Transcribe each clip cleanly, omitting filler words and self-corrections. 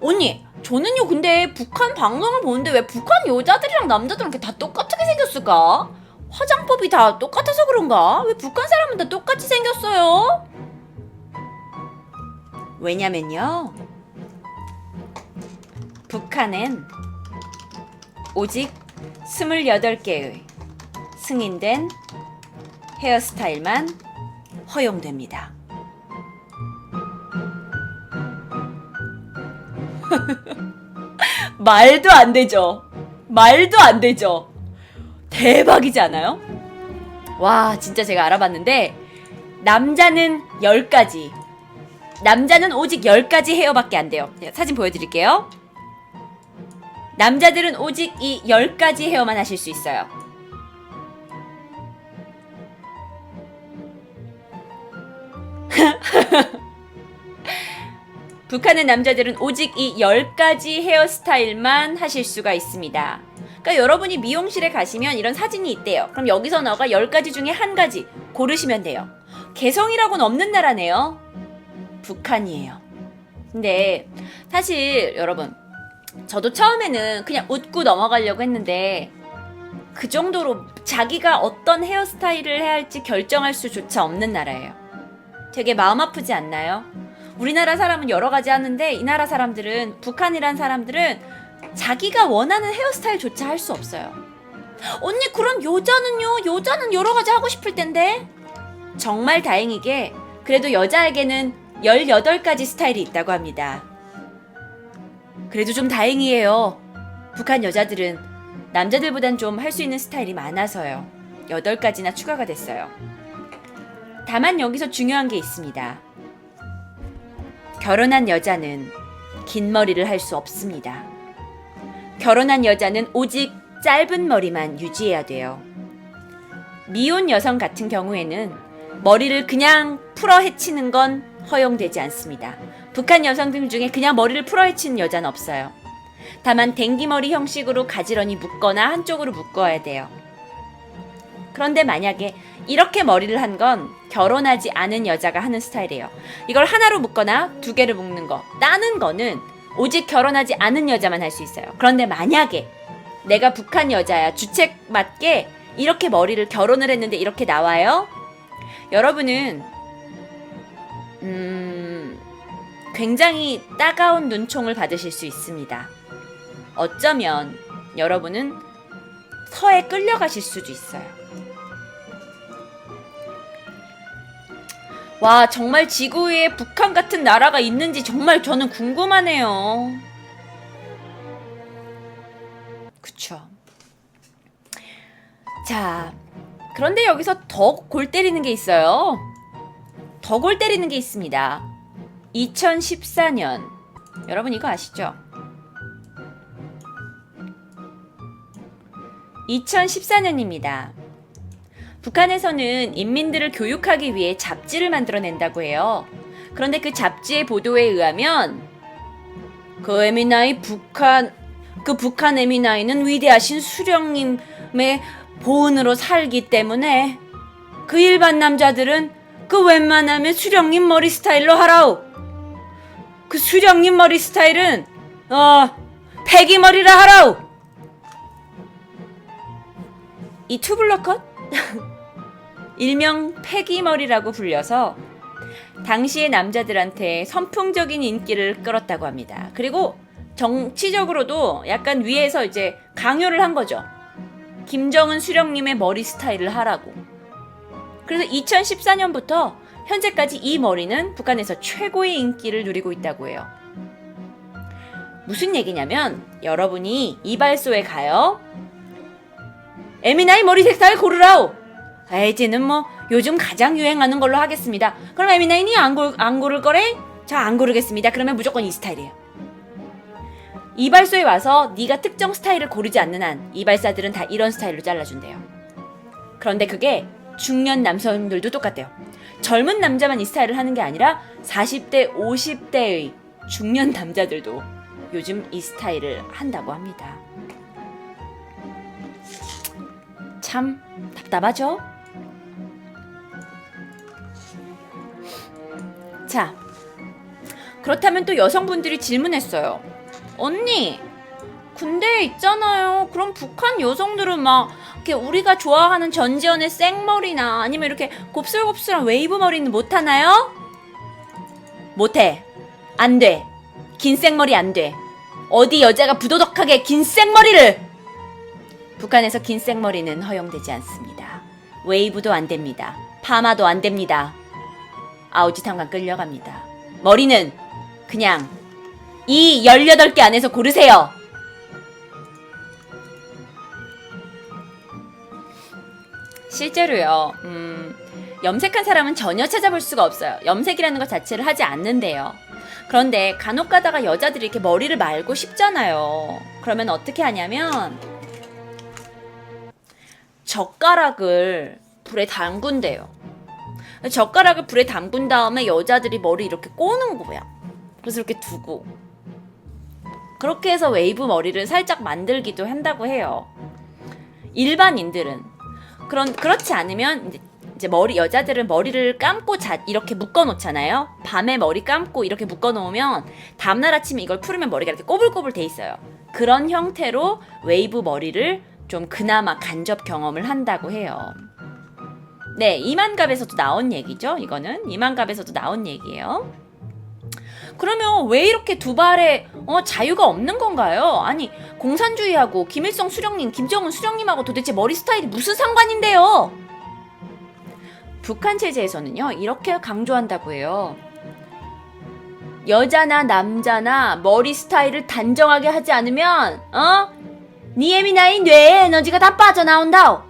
언니, 저는요 근데 북한 방송을 보는데 왜 북한 여자들이랑 남자들은 이렇게 다 똑같게 생겼을까? 화장법이 다 똑같아서 그런가? 왜 북한 사람은 다 똑같이 생겼어요? 왜냐면요, 북한엔 오직 28개의 승인된 헤어스타일만 허용됩니다. 말도 안 되죠. 말도 안 되죠. 대박이지 않아요? 와, 진짜 제가 알아봤는데 남자는 10가지. 남자는 오직 10가지 헤어밖에 안 돼요. 제가 사진 보여드릴게요. 남자들은 오직 이 10가지 헤어만 하실 수 있어요. 북한의 남자들은 오직 이 10가지 헤어스타일만 하실 수가 있습니다. 그러니까 여러분이 미용실에 가시면 이런 사진이 있대요. 그럼 여기서 너가 10가지 중에 한 가지 고르시면 돼요. 개성이라고는 없는 나라네요. 북한이에요. 근데 사실 여러분, 저도 처음에는 그냥 웃고 넘어가려고 했는데 그 정도로 자기가 어떤 헤어스타일을 해야 할지 결정할 수조차 없는 나라예요. 되게 마음 아프지 않나요? 우리나라 사람은 여러 가지 하는데 이 나라 사람들은, 북한이란 사람들은 자기가 원하는 헤어스타일조차 할 수 없어요. 언니, 그럼 여자는요? 여자는 여러 가지 하고 싶을 텐데. 정말 다행이게 그래도 여자에게는 18가지 스타일이 있다고 합니다. 그래도 좀 다행이에요. 북한 여자들은 남자들보단 좀 할 수 있는 스타일이 많아서요. 8가지나 추가가 됐어요. 다만 여기서 중요한 게 있습니다. 결혼한 여자는 긴 머리를 할 수 없습니다. 결혼한 여자는 오직 짧은 머리만 유지해야 돼요. 미혼 여성 같은 경우에는 머리를 그냥 풀어 헤치는 건 허용되지 않습니다. 북한 여성들 중에 그냥 머리를 풀어 헤치는 여자는 없어요. 다만 댕기머리 형식으로 가지런히 묶거나 한쪽으로 묶어야 돼요. 그런데 만약에 이렇게 머리를 한 건 결혼하지 않은 여자가 하는 스타일이에요. 이걸 하나로 묶거나 2개를 묶는 거, 따는 거는 오직 결혼하지 않은 여자만 할 수 있어요. 그런데 만약에 내가 북한 여자야, 주책 맞게 이렇게 머리를 결혼을 했는데 이렇게 나와요? 여러분은 굉장히 따가운 눈총을 받으실 수 있습니다. 어쩌면 여러분은 서에 끌려가실 수도 있어요. 와, 정말 지구 위에 북한 같은 나라가 있는지 정말 저는 궁금하네요. 그쵸. 자, 그런데 여기서 더 골 때리는 게 있어요. 더 골 때리는 게 있습니다. 2014년. 여러분 이거 아시죠? 2014년입니다. 북한에서는 인민들을 교육하기 위해 잡지를 만들어낸다고 해요. 그런데 그 잡지의 보도에 의하면 그 에미나이 북한 에미나이는 위대하신 수령님의 보은으로 살기 때문에 그 일반 남자들은 그 웬만하면 수령님 머리 스타일로 하라우. 그 수령님 머리 스타일은 패기 머리라 하라우. 이 투블럭컷? 일명 패기머리라고 불려서 당시의 남자들한테 선풍적인 인기를 끌었다고 합니다. 그리고 정치적으로도 약간 위에서 이제 강요를 한 거죠. 김정은 수령님의 머리 스타일을 하라고. 그래서 2014년부터 현재까지 이 머리는 북한에서 최고의 인기를 누리고 있다고 해요. 무슨 얘기냐면 여러분이 이발소에 가요. 에미나이 머리 색깔 고르라오. 이제는 뭐 요즘 가장 유행하는 걸로 하겠습니다. 그럼 에미나이니 안 고를 거래? 자, 안 고르겠습니다. 그러면 무조건 이 스타일이에요. 이발소에 와서 네가 특정 스타일을 고르지 않는 한 이발사들은 다 이런 스타일로 잘라준대요. 그런데 그게 중년 남성들도 똑같대요. 젊은 남자만 이 스타일을 하는 게 아니라 40대, 50대의 중년 남자들도 요즘 이 스타일을 한다고 합니다. 참 답답하죠? 자, 그렇다면 또 여성분들이 질문했어요. 언니, 근데 있잖아요. 그럼 북한 여성들은 막 이렇게 우리가 좋아하는 전지현의 생머리나 아니면 이렇게 곱슬곱슬한 웨이브 머리는 못하나요? 못해. 안 돼. 긴 생머리 안 돼. 어디 여자가 부도덕하게 긴 생머리를! 북한에서 긴 생머리는 허용되지 않습니다. 웨이브도 안 됩니다. 파마도 안 됩니다. 아우지탐관 끌려갑니다. 머리는 그냥 이 18개 안에서 고르세요. 실제로요. 염색한 사람은 전혀 찾아볼 수가 없어요. 염색이라는 것 자체를 하지 않는데요. 그런데 간혹 가다가 여자들이 이렇게 머리를 말고 싶잖아요. 그러면 어떻게 하냐면 젓가락을 불에 담근대요. 젓가락을 불에 담근 다음에 여자들이 머리 이렇게 꼬는 거야. 그래서 이렇게 두고 그렇게 해서 웨이브 머리를 살짝 만들기도 한다고 해요. 일반인들은 그렇지 않으면 이제 여자들은 머리를 감고 이렇게 묶어 놓잖아요. 밤에 머리 감고 이렇게 묶어 놓으면 다음날 아침에 이걸 풀으면 머리가 이렇게 꼬불꼬불 돼 있어요. 그런 형태로 웨이브 머리를 좀 그나마 간접 경험을 한다고 해요. 네, 이만갑에서도 나온 얘기죠. 이거는 이만갑에서도 나온 얘기예요. 그러면 왜 이렇게 두 발에 자유가 없는 건가요? 아니, 공산주의하고 김일성 수령님, 김정은 수령님하고 도대체 머리 스타일이 무슨 상관인데요? 북한 체제에서는요, 이렇게 강조한다고 해요. 여자나 남자나 머리 스타일을 단정하게 하지 않으면 네 예민한 뇌에 에너지가 다 빠져나온다오.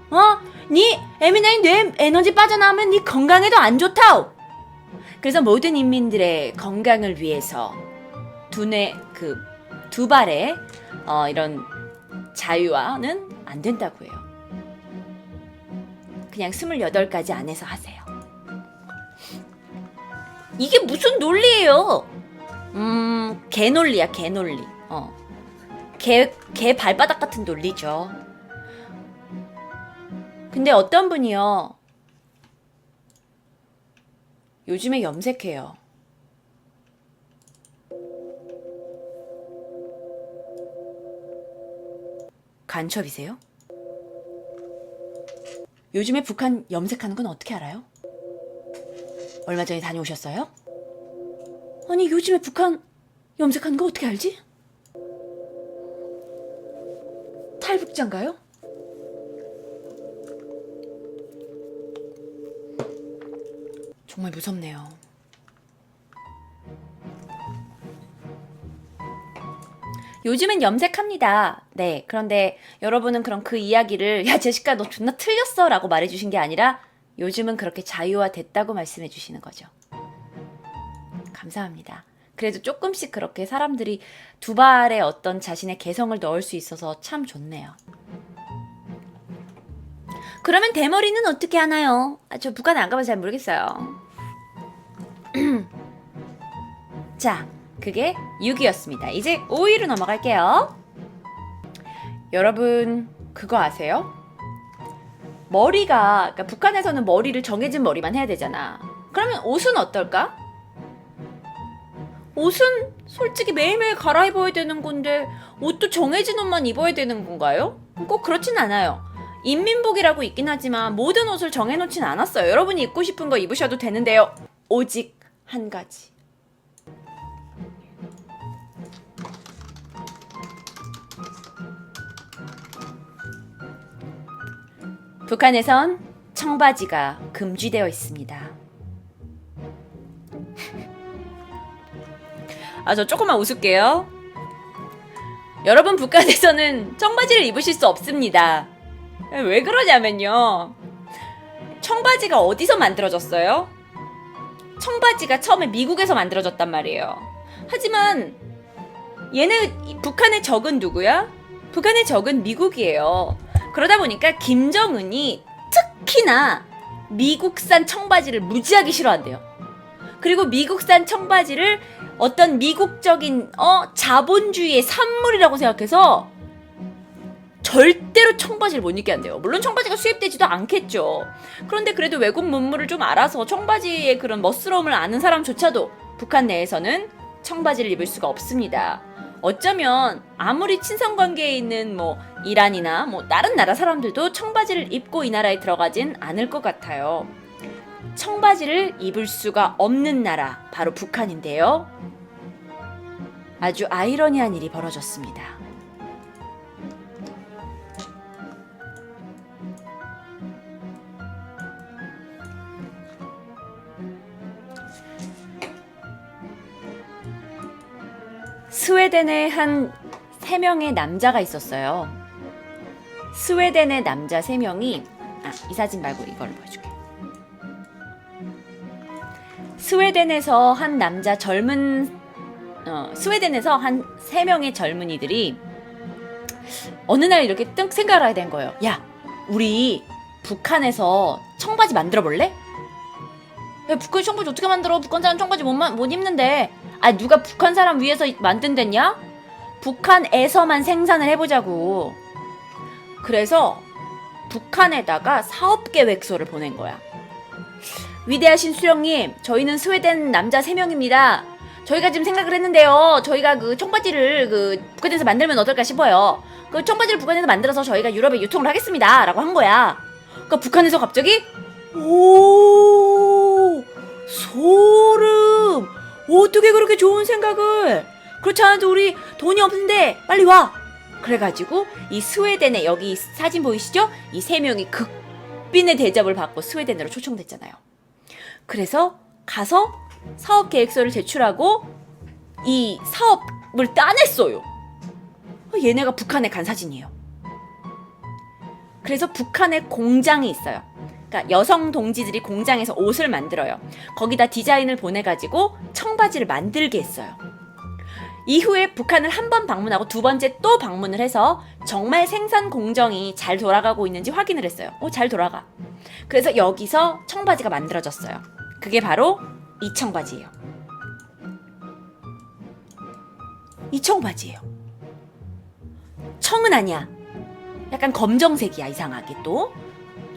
네 예민한 뇌에 에너지 빠져나오면 네 건강에도 안 좋다오. 그래서 모든 인민들의 건강을 위해서 두 발의 이런 자유화는 안 된다고 해요. 그냥 28가지 안에서 하세요. 이게 무슨 논리예요? 개논리야, 개논리. 개 발바닥 같은 논리죠. 근데 어떤 분이요, 요즘에 염색해요. 간첩이세요? 요즘에 북한 염색하는 건 어떻게 알아요? 얼마 전에 다녀오셨어요? 아니, 요즘에 북한 염색하는 거 어떻게 알지? 탈북자인가요? 정말 무섭네요. 요즘엔 염색합니다. 네, 그런데 여러분은 그럼 그 이야기를 야 제시카 너 존나 틀렸어 라고 말해주신 게 아니라 요즘은 그렇게 자유화됐다고 말씀해 주시는 거죠. 감사합니다. 그래도 조금씩 그렇게 사람들이 두 발에 어떤 자신의 개성을 넣을 수 있어서 참 좋네요. 그러면 대머리는 어떻게 하나요? 저 북한 안 가봐서 잘 모르겠어요. 자, 그게 6위였습니다. 이제 5위로 넘어갈게요. 여러분 그거 아세요? 그러니까 북한에서는 머리를 정해진 머리만 해야 되잖아. 그러면 옷은 어떨까? 옷은 솔직히 매일매일 갈아입어야 되는 건데 옷도 정해진 옷만 입어야 되는 건가요? 꼭 그렇진 않아요. 인민복이라고 있긴 하지만 모든 옷을 정해놓진 않았어요. 여러분이 입고 싶은 거 입으셔도 되는데요. 오직 한 가지. 북한에선 청바지가 금지되어 있습니다. 저 조금만 웃을게요. 여러분 북한에서는 청바지를 입으실 수 없습니다. 왜 그러냐면요. 청바지가 어디서 만들어졌어요? 청바지가 처음에 미국에서 만들어졌단 말이에요. 하지만 북한의 적은 누구야? 북한의 적은 미국이에요. 그러다 보니까 김정은이 특히나 미국산 청바지를 무지하게 싫어한대요. 그리고 미국산 청바지를 어떤 미국적인 자본주의의 산물이라고 생각해서 절대로 청바지를 못 입게 한대요. 물론 청바지가 수입되지도 않겠죠. 그런데 그래도 외국 문물을 좀 알아서 청바지의 그런 멋스러움을 아는 사람조차도 북한 내에서는 청바지를 입을 수가 없습니다. 어쩌면 아무리 친선관계에 있는 뭐 이란이나 뭐 다른 나라 사람들도 청바지를 입고 이 나라에 들어가진 않을 것 같아요. 청바지를 입을 수가 없는 나라 바로 북한인데요. 아주 아이러니한 일이 벌어졌습니다. 스웨덴에 한 3명의 남자가 있었어요. 스웨덴의 남자 3명이 이 사진 말고 이걸 보여줄게. 스웨덴에서 한 3명의 젊은이들이 어느 날 이렇게 뜬 생각을 하게 된 거예요. 야, 우리 북한에서 청바지 만들어 볼래? 야, 북한 청바지 어떻게 만들어? 북한 사람 청바지 못 입는데. 누가 북한 사람 위해서 만든댔냐? 북한에서만 생산을 해보자고. 그래서 북한에다가 사업 계획서를 보낸 거야. 위대하신 수령님, 저희는 스웨덴 남자 3명입니다. 저희가 지금 생각을 했는데요. 저희가 그 청바지를 북한에서 만들면 어떨까 싶어요. 그 청바지를 북한에서 만들어서 저희가 유럽에 유통을 하겠습니다. 라고 한 거야. 그러니까 북한에서 갑자기 오, 소름. 어떻게 그렇게 좋은 생각을. 그렇지 않아도 우리 돈이 없는데 빨리 와. 그래가지고 이 스웨덴에, 여기 사진 보이시죠? 이 3명이 극빈의 대접을 받고 스웨덴으로 초청됐잖아요. 그래서 가서 사업 계획서를 제출하고 이 사업을 따냈어요. 얘네가 북한에 간 사진이에요. 그래서 북한에 공장이 있어요. 그러니까 여성 동지들이 공장에서 옷을 만들어요. 거기다 디자인을 보내가지고 청바지를 만들게 했어요. 이후에 북한을 한 번 방문하고 두 번째 또 방문을 해서 정말 생산 공정이 잘 돌아가고 있는지 확인을 했어요. 잘 돌아가. 그래서 여기서 청바지가 만들어졌어요. 그게 바로 이 청바지예요. 이 청바지예요. 청은 아니야. 약간 검정색이야, 이상하게 또.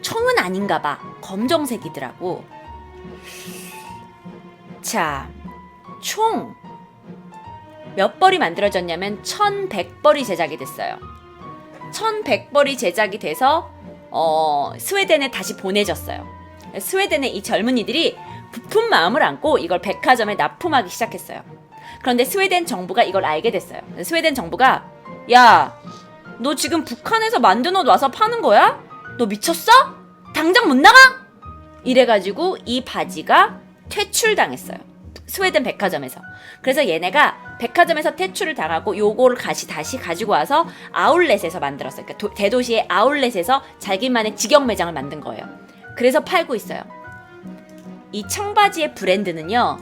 청은 아닌가 봐. 검정색이더라고. 자, 총 몇 벌이 만들어졌냐면 1100벌이 제작이 됐어요. 1100벌이 제작이 돼서 스웨덴에 다시 보내졌어요. 스웨덴의 이 젊은이들이 부푼 마음을 안고 이걸 백화점에 납품하기 시작했어요. 그런데 스웨덴 정부가 이걸 알게 됐어요. 스웨덴 정부가 야, 너 지금 북한에서 만든 옷 와서 파는 거야? 너 미쳤어? 당장 못 나가? 이래가지고 이 바지가 퇴출당했어요. 스웨덴 백화점에서. 그래서 얘네가 백화점에서 퇴출을 당하고 요거를 다시 가지고 와서 아울렛에서 만들었어요. 그러니까 대도시의 아울렛에서 자기만의 직영 매장을 만든 거예요. 그래서 팔고 있어요. 이 청바지의 브랜드는요,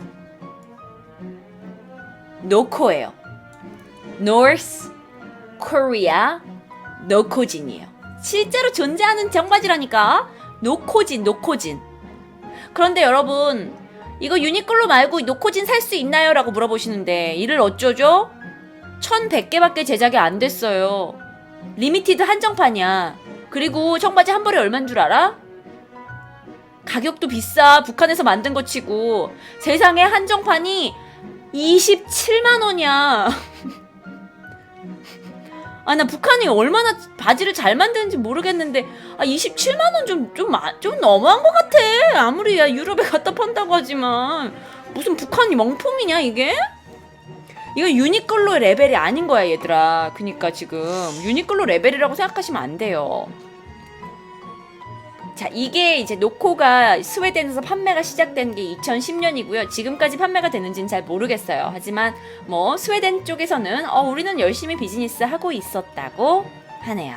노코예요. North Korea 노코진이에요. 실제로 존재하는 청바지라니까. 노코진. 그런데 여러분, 이거 유니클로 말고 노코진 살 수 있나요? 라고 물어보시는데 이를 어쩌죠? 1100개밖에 제작이 안 됐어요. 리미티드 한정판이야. 그리고 청바지 한 벌에 얼마인 줄 알아? 가격도 비싸. 북한에서 만든 거 치고. 세상에 한정판이 27만 원이야. 나 북한이 얼마나 바지를 잘 만드는지 모르겠는데 27만 원 좀 너무한 것 같아. 아무리 유럽에 갖다 판다고 하지만 무슨 북한이 명품이냐 이게? 이거 유니클로의 레벨이 아닌 거야 얘들아. 그니까 지금 유니클로 레벨이라고 생각하시면 안 돼요. 자, 이게 이제 노코가 스웨덴에서 판매가 시작된 게 2010년이고요. 지금까지 판매가 되는지는 잘 모르겠어요. 하지만 뭐 스웨덴 쪽에서는 우리는 열심히 비즈니스 하고 있었다고 하네요.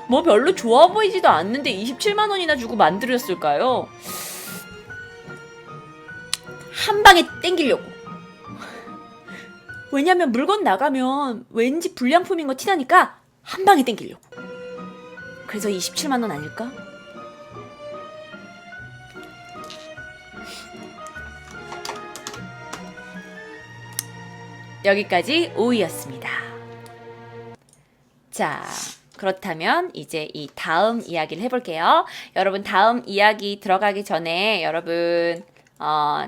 뭐 별로 좋아 보이지도 않는데 27만 원이나 주고 만들었을까요? 한 방에 땡기려고. 왜냐면 물건 나가면 왠지 불량품인 거 티나니까 한 방에 땡기려고. 그래서 27만 원 아닐까? 여기까지 5위였습니다. 자, 그렇다면 이제 이 다음 이야기를 해볼게요. 여러분, 다음 이야기 들어가기 전에 여러분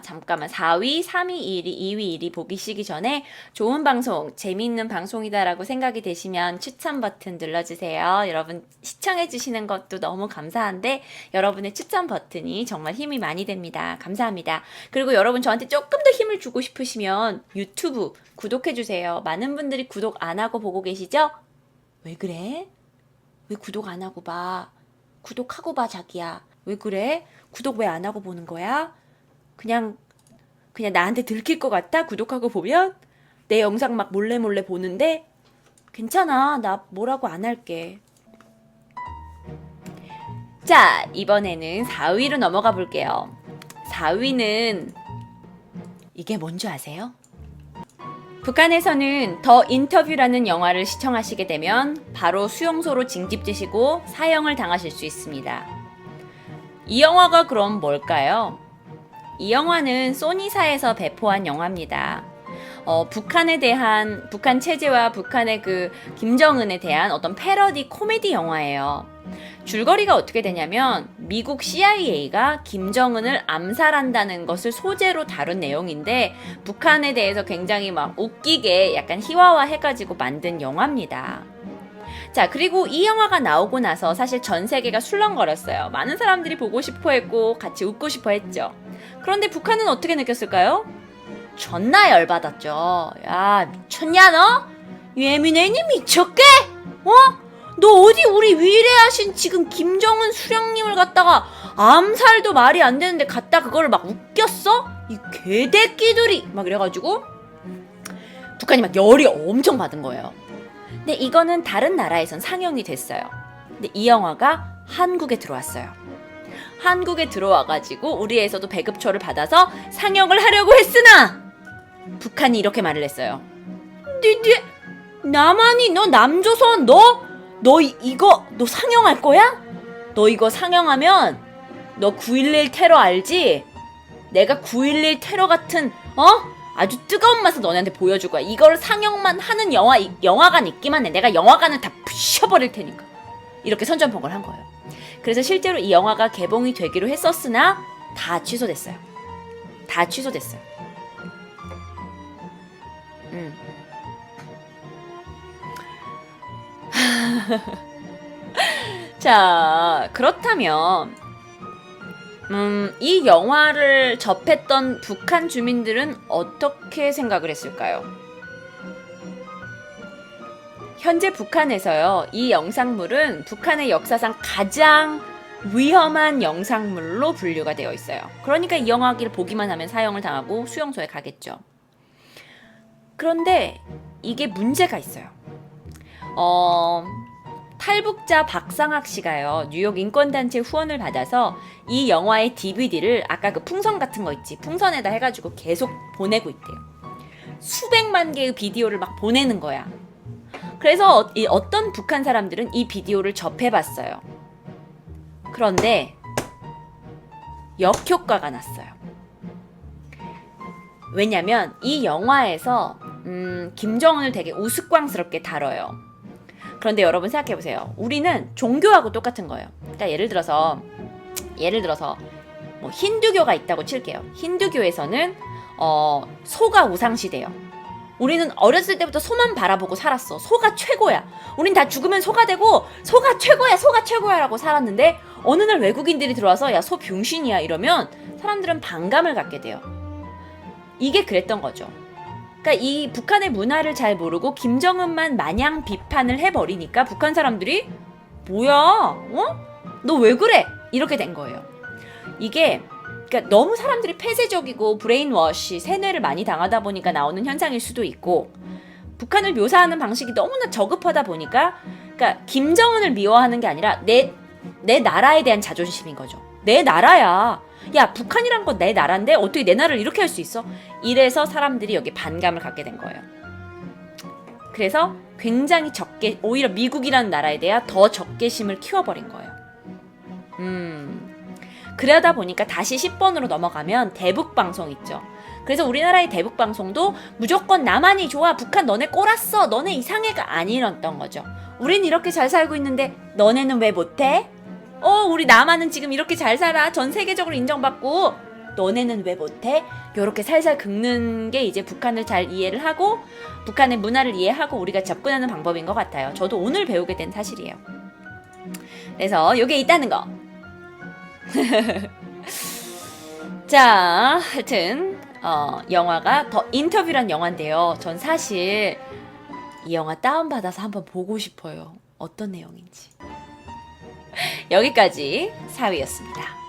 잠깐만 4위, 3위, 1위, 2위, 1위 보기시기 전에 좋은 방송, 재미있는 방송이다라고 생각이 되시면 추천 버튼 눌러주세요. 여러분 시청해주시는 것도 너무 감사한데 여러분의 추천 버튼이 정말 힘이 많이 됩니다. 감사합니다. 그리고 여러분 저한테 조금 더 힘을 주고 싶으시면 유튜브 구독해주세요. 많은 분들이 구독 안 하고 보고 계시죠? 왜 그래? 왜 구독 안 하고 봐? 구독하고 봐 자기야. 왜 그래? 구독 왜 안 하고 보는 거야? 그냥 나한테 들킬 것 같아? 구독하고 보면? 내 영상 막 몰래 보는데? 괜찮아. 나 뭐라고 안 할게. 자, 이번에는 4위로 넘어가 볼게요. 4위는 이게 뭔지 아세요? 북한에서는 더 인터뷰라는 영화를 시청하시게 되면 바로 수용소로 징집되시고 사형을 당하실 수 있습니다. 이 영화가 그럼 뭘까요? 이 영화는 소니사에서 배포한 영화입니다. 북한 체제와 북한의 김정은에 대한 어떤 패러디 코미디 영화예요. 줄거리가 어떻게 되냐면 미국 CIA가 김정은을 암살한다는 것을 소재로 다룬 내용인데 북한에 대해서 굉장히 막 웃기게 약간 희화화해가지고 만든 영화입니다. 자, 그리고 이 영화가 나오고 나서 사실 전 세계가 술렁거렸어요. 많은 사람들이 보고 싶어 했고 같이 웃고 싶어 했죠. 그런데 북한은 어떻게 느꼈을까요? 존나 열받았죠. 야, 미쳤냐 너? 예민해니 미쳤게? 너 어디 우리 위대하신 지금 김정은 수령님을 갖다가 암살도 말이 안 되는데 갖다 그거를 막 웃겼어? 이 개새끼들이 막 이래가지고 북한이 막 열이 엄청 받은 거예요. 근데 이거는 다른 나라에선 상영이 됐어요. 근데 이 영화가 한국에 들어왔어요. 한국에 들어와가지고 우리에서도 배급초를 받아서 상영을 하려고 했으나 북한이 이렇게 말을 했어요. 남한이 너 남조선 너 이거 너 상영할 거야? 너 이거 상영하면 너 9.11 테러 알지? 내가 9.11 테러 같은 아주 뜨거운 맛을 너네한테 보여줄 거야. 이걸 상영만 하는 영화관 있기만 해. 내가 영화관을 다 부셔버릴 테니까. 이렇게 선전포고를 한 거예요. 그래서 실제로 이 영화가 개봉이 되기로 했었으나 다 취소됐어요. 다 취소됐어요. 자, 그렇다면 이 영화를 접했던 북한 주민들은 어떻게 생각을 했을까요? 현재 북한에서요, 이 영상물은 북한의 역사상 가장 위험한 영상물로 분류가 되어 있어요. 그러니까 이 영화를 보기만 하면 사형을 당하고 수용소에 가겠죠. 그런데 이게 문제가 있어요. 탈북자 박상학 씨가요, 뉴욕 인권단체 후원을 받아서 이 영화의 DVD를 아까 그 풍선 같은 거 있지, 풍선에다 해가지고 계속 보내고 있대요. 수백만 개의 비디오를 막 보내는 거야. 그래서 어떤 북한 사람들은 이 비디오를 접해봤어요. 그런데 역효과가 났어요. 왜냐면 이 영화에서 김정은을 되게 우스꽝스럽게 다뤄요. 그런데 여러분 생각해보세요. 우리는 종교하고 똑같은 거예요. 그러니까 예를 들어서 뭐 힌두교가 있다고 칠게요. 힌두교에서는 소가 우상시돼요. 우리는 어렸을 때부터 소만 바라보고 살았어. 소가 최고야. 우린 다 죽으면 소가 되고 소가 최고야 라고 살았는데 어느 날 외국인들이 들어와서 야, 소 병신이야 이러면 사람들은 반감을 갖게 돼요. 이게 그랬던 거죠. 그러니까 이 북한의 문화를 잘 모르고 김정은만 마냥 비판을 해버리니까 북한 사람들이 뭐야? 너 왜 그래? 이렇게 된 거예요. 이게 그러니까 너무 사람들이 폐쇄적이고 브레인워시, 세뇌를 많이 당하다 보니까 나오는 현상일 수도 있고 북한을 묘사하는 방식이 너무나 저급하다 보니까 그러니까 김정은을 미워하는 게 아니라 내 나라에 대한 자존심인 거죠. 내 나라야. 야, 북한이란 건 내 나라인데 어떻게 내 나라를 이렇게 할 수 있어? 이래서 사람들이 여기 반감을 갖게 된 거예요. 그래서 굉장히 오히려 미국이라는 나라에 대한 더 적개심을 키워버린 거예요. 그러다 보니까 다시 10번으로 넘어가면 대북방송 있죠. 그래서 우리나라의 대북방송도 무조건 남한이 좋아, 북한 너네 꼴았어, 너네 이상해가 아니었던 거죠. 우린 이렇게 잘 살고 있는데 너네는 왜 못해? 우리 남한은 지금 이렇게 잘 살아, 전 세계적으로 인정받고 너네는 왜 못해? 요렇게 살살 긁는 게 이제 북한을 잘 이해를 하고 북한의 문화를 이해하고 우리가 접근하는 방법인 것 같아요. 저도 오늘 배우게 된 사실이에요. 그래서 요게 있다는 거. 자, 하여튼 영화가 더 인터뷰란 영화인데요. 전 사실 이 영화 다운받아서 한번 보고 싶어요. 어떤 내용인지. 여기까지 4위였습니다.